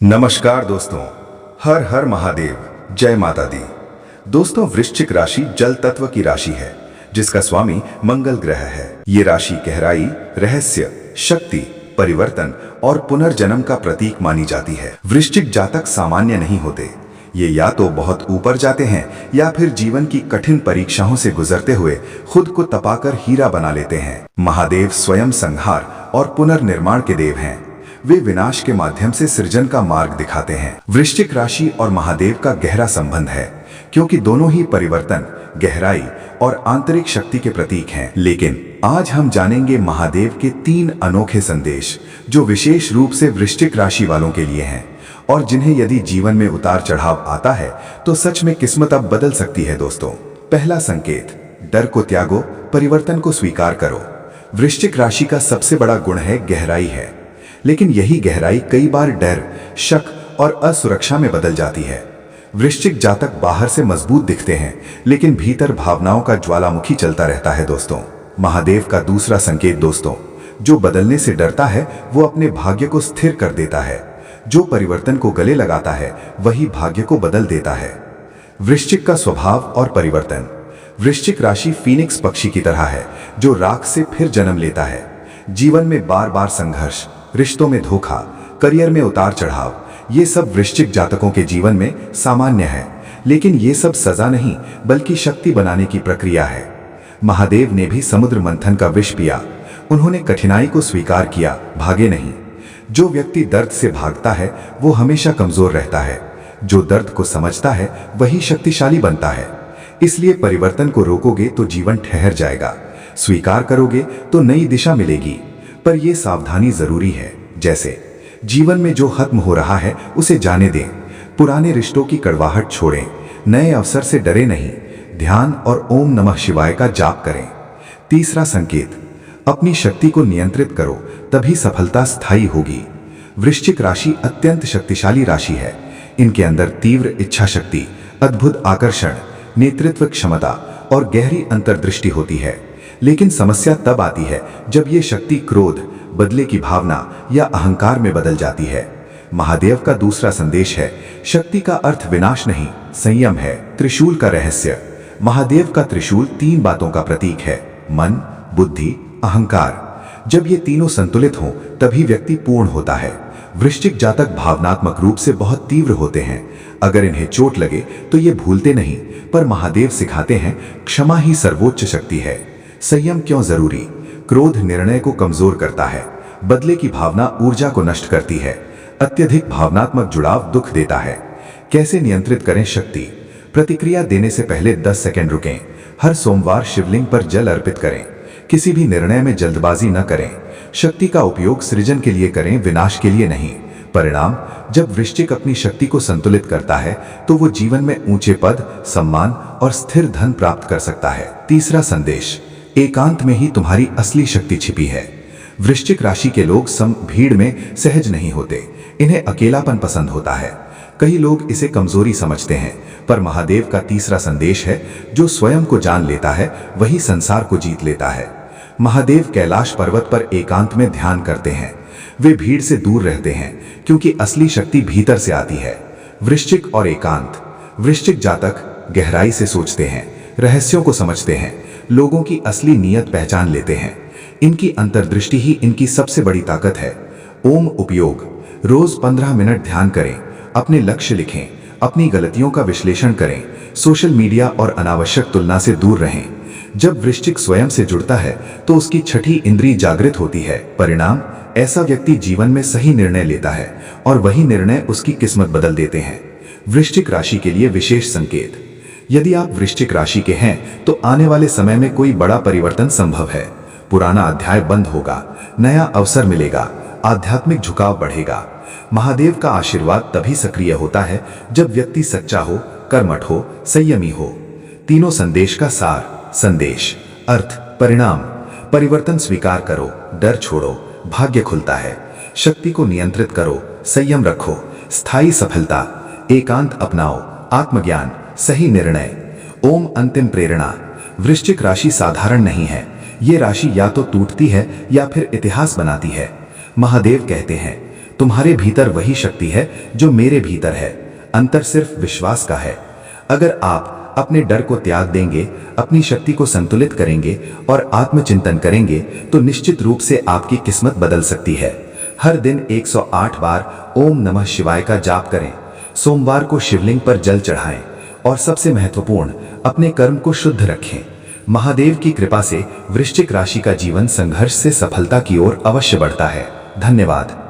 नमस्कार दोस्तों, हर हर महादेव, जय माता दी। दोस्तों, वृश्चिक राशि जल तत्व की राशि है जिसका स्वामी मंगल ग्रह है। ये राशि गहराई, रहस्य, शक्ति, परिवर्तन और पुनर्जन्म का प्रतीक मानी जाती है। वृश्चिक जातक सामान्य नहीं होते। ये या तो बहुत ऊपर जाते हैं या फिर जीवन की कठिन परीक्षाओं से गुजरते हुए खुद को तपाकर हीरा बना लेते हैं। महादेव स्वयं संहार और पुनर्निर्माण के देव हैं। वे विनाश के माध्यम से सृजन का मार्ग दिखाते हैं। वृश्चिक राशि और महादेव का गहरा संबंध है क्योंकि दोनों ही परिवर्तन, गहराई और आंतरिक शक्ति के प्रतीक हैं। लेकिन आज हम जानेंगे महादेव के 3 अनोखे संदेश जो विशेष रूप से वृश्चिक राशि वालों के लिए हैं और जिन्हें यदि जीवन में उतार चढ़ाव आता है तो सच में किस्मत अब बदल सकती है। दोस्तों, पहला संकेत, डर को त्यागो, परिवर्तन को स्वीकार करो। वृश्चिक राशि का सबसे बड़ा गुण है गहराई है, लेकिन यही गहराई कई बार डर, शक और असुरक्षा में बदल जाती है। वृश्चिक जातक बाहर से मजबूत दिखते हैं लेकिन भीतर भावनाओं का ज्वालामुखी चलता रहता है। दोस्तों, महादेव का दूसरा संकेत, दोस्तों, जो बदलने से डरता है वो अपने भाग्य को स्थिर कर देता है। जो परिवर्तन को गले लगाता है वही भाग्य को बदल देता है। वृश्चिक का स्वभाव और परिवर्तन। वृश्चिक राशि फीनिक्स पक्षी की तरह है जो राख से फिर जन्म लेता है। जीवन में बार बार संघर्ष, रिश्तों में धोखा, करियर में उतार चढ़ाव, ये सब वृश्चिक जातकों के जीवन में सामान्य है। लेकिन ये सब सजा नहीं बल्कि शक्ति बनाने की प्रक्रिया है। महादेव ने भी समुद्र मंथन का विष पिया। उन्होंने कठिनाई को स्वीकार किया, भागे नहीं। जो व्यक्ति दर्द से भागता है वो हमेशा कमजोर रहता है। जो दर्द को समझता है वही शक्तिशाली बनता है। इसलिए परिवर्तन को रोकोगे तो जीवन ठहर जाएगा, स्वीकार करोगे तो नई दिशा मिलेगी। पर यह सावधानी जरूरी है, जैसे जीवन में जो खत्म हो रहा है उसे जाने दें, पुराने रिश्तों की कड़वाहट छोड़ें, नए अवसर से डरे नहीं, ध्यान और ओम नमः शिवाय का जाप करें। तीसरा संकेत, अपनी शक्ति को नियंत्रित करो, तभी सफलता स्थायी होगी। वृश्चिक राशि अत्यंत शक्तिशाली राशि है। इनके अंदर तीव्र इच्छा शक्ति, अद्भुत आकर्षण, नेतृत्व क्षमता और गहरी अंतर्दृष्टि होती है। लेकिन समस्या तब आती है जब ये शक्ति क्रोध, बदले की भावना या अहंकार में बदल जाती है। महादेव का दूसरा संदेश है, शक्ति का अर्थ विनाश नहीं, संयम है। त्रिशूल का रहस्य। महादेव का त्रिशूल 3 बातों का प्रतीक है, मन, बुद्धि, अहंकार। जब ये तीनों संतुलित हों तभी व्यक्ति पूर्ण होता है। वृश्चिक जातक भावनात्मक रूप से बहुत तीव्र होते हैं। अगर इन्हें चोट लगे तो ये भूलते नहीं, पर महादेव सिखाते हैं क्षमा ही सर्वोच्च शक्ति है। संयम क्यों जरूरी? क्रोध निर्णय को कमजोर करता है, बदले की भावना ऊर्जा को नष्ट करती है, अत्यधिक भावनात्मक जुड़ाव दुख देता है। कैसे नियंत्रित करें शक्ति? प्रतिक्रिया देने से पहले 10 सेकंड रुकें। हर सोमवार शिवलिंग पर जल अर्पित करें। किसी भी निर्णय में जल्दबाजी न करें। शक्ति का उपयोग सृजन के लिए करें, विनाश के लिए नहीं। परिणाम, जब वृश्चिक अपनी शक्ति को संतुलित करता है तो वो जीवन में ऊंचे पद, सम्मान और स्थिर धन प्राप्त कर सकता है। तीसरा संदेश, एकांत में ही तुम्हारी असली शक्ति छिपी है। वृश्चिक राशि के लोग भीड़ में सहज नहीं होते। इन्हें अकेलापन पसंद होता है। कई लोग इसे कमजोरी समझते हैं, पर महादेव का तीसरा संदेश है, जो स्वयं को जान लेता है वही संसार को जीत लेता है। महादेव कैलाश पर्वत पर एकांत में ध्यान करते हैं। वे भीड़ से दूर रहते हैं क्योंकि असली शक्ति भीतर से आती है। वृश्चिक और एकांत। वृश्चिक जातक गहराई से सोचते हैं, रहस्यों को समझते हैं, लोगों की असली नीयत पहचान लेते हैं। इनकी अंतर्दृष्टि ही इनकी सबसे बड़ी ताकत है। ओम उपयोग। रोज 15 मिनट ध्यान करें, अपने लक्ष्य लिखें, अपनी गलतियों का विश्लेषण करें, सोशल मीडिया और अनावश्यक तुलना से दूर रहें। जब वृश्चिक स्वयं से जुड़ता है तो उसकी छठी इंद्री जागृत होती है। परिणाम, ऐसा व्यक्ति जीवन में सही निर्णय लेता है और वही निर्णय उसकी किस्मत बदल देते हैं। वृश्चिक राशि के लिए विशेष संकेत। यदि आप वृश्चिक राशि के हैं तो आने वाले समय में कोई बड़ा परिवर्तन संभव है। पुराना अध्याय बंद होगा, नया अवसर मिलेगा, आध्यात्मिक झुकाव बढ़ेगा। महादेव का आशीर्वाद तभी सक्रिय होता है जब व्यक्ति सच्चा हो, कर्मठ हो, संयमी हो। तीनों संदेश का सार। संदेश, अर्थ, परिणाम। परिवर्तन स्वीकार करो, डर छोड़ो, भाग्य खुलता है। शक्ति को नियंत्रित करो, संयम रखो, स्थायी सफलता। एकांत अपनाओ, आत्मज्ञान, सही निर्णय। ओम अंतिम प्रेरणा। वृश्चिक राशि साधारण नहीं है। ये राशि या तो टूटती है या फिर इतिहास बनाती है। महादेव कहते हैं, तुम्हारे भीतर वही शक्ति है जो मेरे भीतर है। अंतर सिर्फ विश्वास का है। अगर आप अपने डर को त्याग देंगे, अपनी शक्ति को संतुलित करेंगे और आत्मचिंतन करेंगे तो निश्चित रूप से आपकी किस्मत बदल सकती है। हर दिन 108 बार ओम नमः शिवाय का जाप करें। सोमवार को शिवलिंग पर जल चढ़ाएं और सबसे महत्वपूर्ण, अपने कर्म को शुद्ध रखें। महादेव की कृपा से वृश्चिक राशि का जीवन संघर्ष से सफलता की ओर अवश्य बढ़ता है। धन्यवाद।